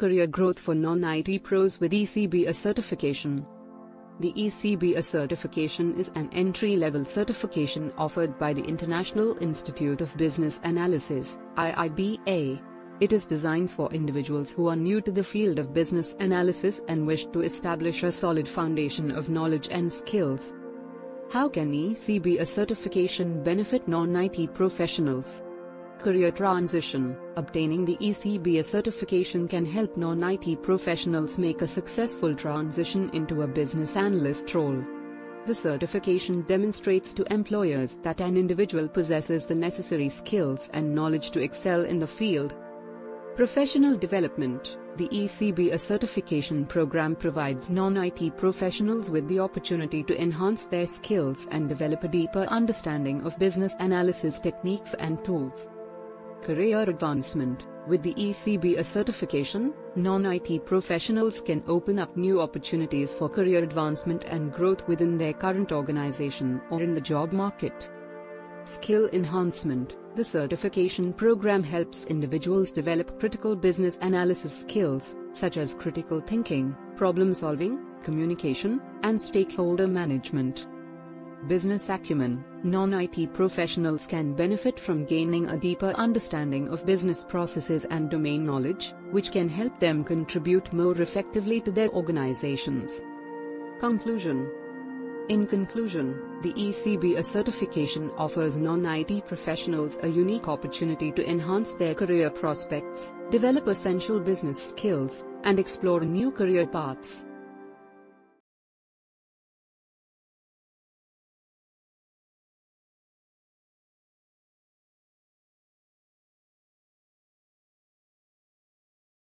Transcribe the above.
Career growth for non-IT pros with ECBA certification. The ECBA certification is an entry-level certification offered by the International Institute of Business Analysis, IIBA. It is designed for individuals who are new to the field of business analysis and wish to establish a solid foundation of knowledge and skills. How can ECBA certification benefit non-IT professionals? Career transition. Obtaining the ECBA certification can help non-IT professionals make a successful transition into a business analyst role. The certification demonstrates to employers that an individual possesses the necessary skills and knowledge to excel in the field. Professional development. The ECBA certification program provides non-IT professionals with the opportunity to enhance their skills and develop a deeper understanding of business analysis techniques and tools. Career advancement. With the ECBA certification, non-IT professionals can open up new opportunities for career advancement and growth within their current organization or in the job market. Skill enhancement. The certification program helps individuals develop critical business analysis skills, such as critical thinking, problem solving, communication, and stakeholder management. Business acumen. Non-IT professionals can benefit from gaining a deeper understanding of business processes and domain knowledge, which can help them contribute more effectively to their organizations. Conclusion. In conclusion, the ECBA certification offers non-IT professionals a unique opportunity to enhance their career prospects, develop essential business skills, and explore new career paths.